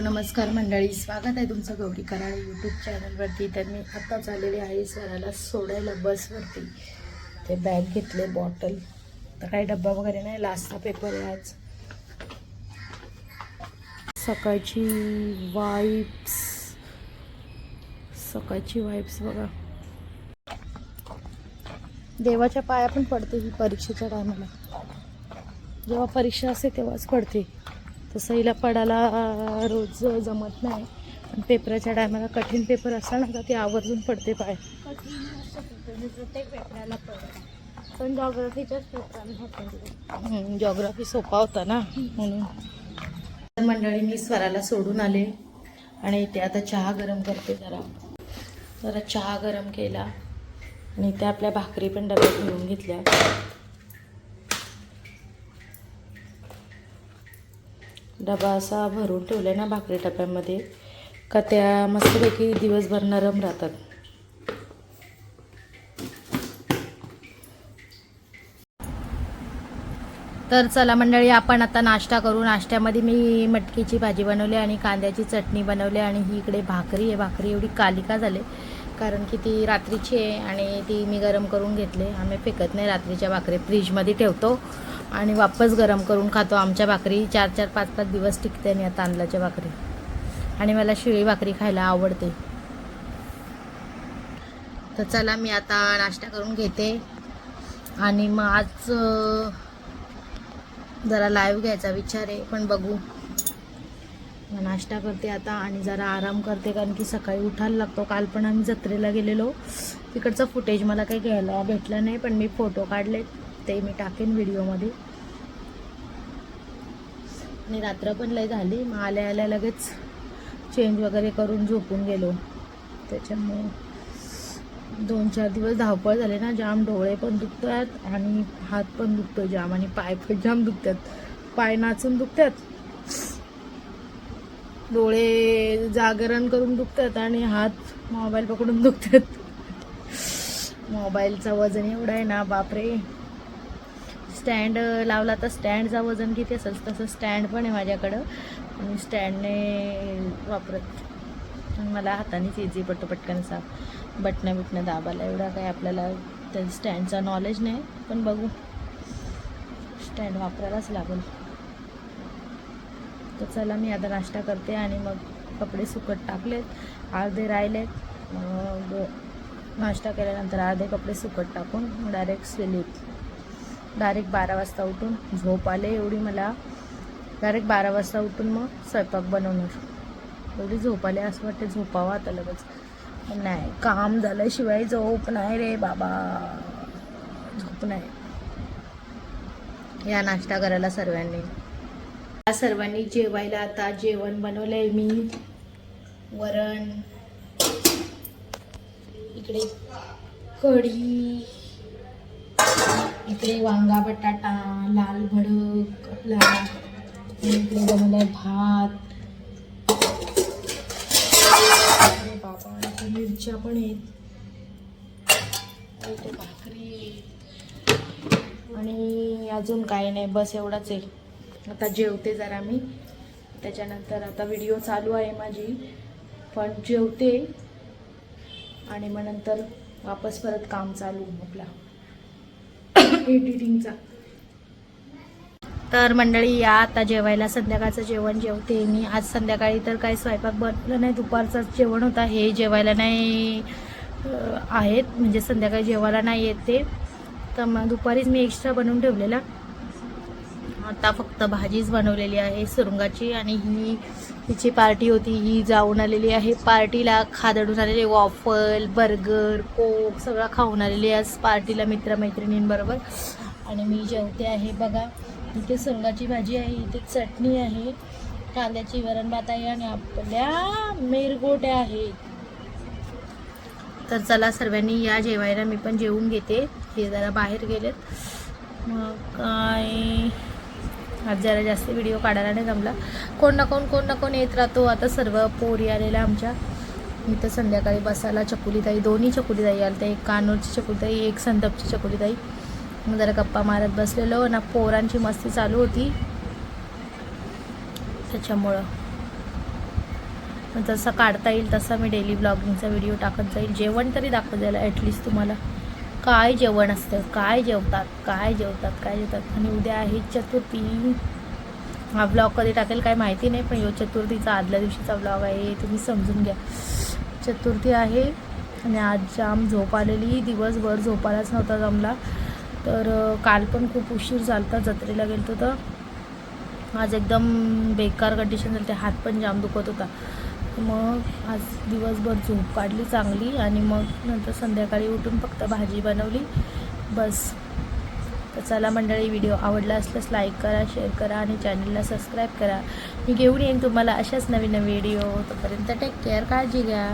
नमस्कार मंडळी, स्वागत आहे तुमचं गौरी कराळे यूट्यूब चॅनलवरती। तर मी आत्ताच आलेले आहे स्वराला सोडायला बसवरती। ते बॅग घेतले, बॉटल, तर काही डब्बा वगैरे नाही, लास्टचा पेपर आहे आज। सकाळची वाइब्स बघा, देवाच्या पाया पण पडते ही परीक्षेच्या टायमाला। जेव्हा परीक्षा असते तेव्हाच पडते, तसं हिला पडायला रोज जमत नाही, पण पेपराच्या टायमाला कठीण पेपर असला ना तर ती आवर्जून पडते पाय। प्रत्येक पेपराला पडतं, पण जॉग्राफीच्याच पेपराला पडते। जॉग्राफी सोपा होता ना म्हणून। मंडळी, मी स्वराला सोडून आले आणि इथे आता चहा गरम करते। जरा चहा गरम केला आणि त्या आपल्या भाकरी पण डब्यात घेऊन घेतल्या। डबा असा भरून ठेवला ना भाकरी डब्यामध्ये का त्या मस्तपैकी दिवसभर नरम राहतात। तर चला मंडळी, आपण आता नाश्ता करू। नाश्त्यामध्ये मी मटकीची भाजी बनवली आणि कांद्याची चटणी बनवली आणि ही इकडे भाकरी आहे। भाकरी एवढी काली का झाले कारण की ती रात्रीची आहे आणि ती मी गरम करून घेतले। आम्ही फेकत नाही रात्रीच्या भाकरी, फ्रीजमध्ये ठेवतो आणि वापस गरम करून खातो। आमच्या भाकरी 4-4, 5-5 दिवस टिकते आणि या तांदळाच्या भाकरी, आणि मला शिळी भाकरी खायला आवडते। तर चला, मी आता नाश्ता करून घेते आणि मग आज जरा लाईव्ह घ्यायचा विचार आहे, पण बघू। नाश्ता करते आता आणि जरा आराम करते कारण की सकाळी उठायला लागतो। काल पण आम्ही जत्रेला गेलेलो, तिकडचं फुटेज मला काही घ्यायला भेटलं नाही, पण मी फोटो काढले, ते मी टाकेन व्हिडिओमध्ये। आणि रात्र पण लय झाली, मग आल्या आल्या लगेच चेंज वगैरे करून झोपून गेलो। त्याच्यामुळे 2-4 दिवस धावपळ झाले ना, जाम डोळे पण दुखतात आणि हात पण दुखतो जाम, आणि पाय पण जाम दुखतात। पाय नाचून दुखतात, डोळे जागरण करून दुखतात आणि हात मोबाईल पकडून दुखतात। मोबाईलचं वजन एवढं आहे ना, बापरे। स्टँड लावला तर स्टँडचं वजन किती असेल तसं स्टँड पण आहे माझ्याकडं, आणि स्टँडने वापरत मला हातानेच इझी पडतो पटकन असा बटणं दाबायला। एवढा काही आपल्याला त्या स्टँडचा नॉलेज नाही, पण बघू, स्टँड वापरायलाच लागेल। तर चला, मी आता नाश्ता करते आणि मग कपडे सुकत टाकलेत, अर्धे राहिलेत। मग नाश्ता केल्यानंतर अर्धे कपडे सुकत टाकून डायरेक्ट स्लीप। डायरेक्ट 12 वाजता उठून, झोप आले एवढी मला, डायरेक्ट 12 वाजता उठून मग स्वयंपाक बनवणार। एवढी झोप आले, असं वाटते झोपावं आता लगेच, पण नाही, काम झाल्याशिवाय झोप नाही रे बाबा, झोप नाही। या नाश्ता करायला सर्वांनी जेवायला आता जेवण बनवलंय मी। वरण, इकडे कढी, इकडे वांगा बटाटा लाल भडक आपला, इकडे बनवलाय भात। अरे बाबा, इथे मिरच्या पण आहेत, इथे भाकरी, आणि अजून काही नाही, बस एवढाच आहे। आता जेवते जरा मी, त्याच्यानंतर आता व्हिडिओ चालू आहे माझी, पण जेवते आणि मग नंतर वापस परत काम चालू आपला एडिटिंगचा। तर मंडळी, या आता जेवायला, संध्याकाळचं जेवण जेवते मी। आज संध्याकाळी तर काही स्वयंपाक बनलं नाही, दुपारचंच जेवण होता, हे जेवायला नाही आहेत, म्हणजे संध्याकाळी जेवायला नाही येत ते, तर मग दुपारीच मी एक्स्ट्रा बनवून ठेवलेला। आता फक्त भाजीच बनवलेली आहे सुरंगाची, आणि हिची पार्टी होती, ही जाऊन आलेली आहे पार्टीला, खादडून आलेली, वॉफल, बर्गर, कोक सगळं खाऊन आलेली आज पार्टीला मित्रमैत्रिणींबरोबर। आणि मी जेवते आहे बघा, इथे सुरंगाची भाजी आहे, इथे चटणी आहे, कांद्याची वरण भात आहे, आणि आपल्या मिरगोट्या आहेत। तर चला सर्वांनी या जेवायला, मी पण जेवून घेते, हे जरा बाहेर गेलेत। मग काय, आज जरा जास्त व्हिडिओ काढायला नाही जमला, कोण ना कोण येत राहतो। आता सर्व पोरी आलेल्या आमच्या इथं संध्याकाळी बसायला, चकुलीताई, दोन्ही चकुलीताई आल्या, एक कानूरची चकुलीताई, एक संदपची चकुलीताई। मग जरा गप्पा मारत बसलेलो ना, पोरांची मस्ती चालू होती त्याच्यामुळं। जसं काढता येईल तसा मी डेली ब्लॉगिंगचा व्हिडिओ टाकत जाईल. जेवण तरी दाखवत जाईल ॲटलिस्ट तुम्हाला, काय जेवण असतं, काय जेवतात. आणि उद्या आहे चतुर्थी. हा ब्लॉग कधी टाकेल काय माहिती नाही, पण चतुर्थीचा आदल्या दिवशीचा ब्लॉग आहे, तुम्ही समजून घ्या. चतुर्थी आहे आणि आज जाम झोप आलेली, दिवसभर झोपायलाच नव्हता जमला. तर काल पण खूप उशीर झाला, जत्रेला गेलो तर आज एकदम बेकार कंडिशन झाली, हात पण जाम दुखत होता. मग आज दिवसभर झोप काढली चांगली आणि मग नंतर संध्याकाळी उठून फक्त भाजी बनवली बस. तर चला मंडळी, व्हिडिओ आवडला असल्यास लाईक करा, शेअर करा आणि चॅनलला सबस्क्राईब करा. मी घेऊन येईन तुम्हाला अशाच नवीन व्हिडिओ. तोपर्यंत टेक केअर, काळजी घ्या.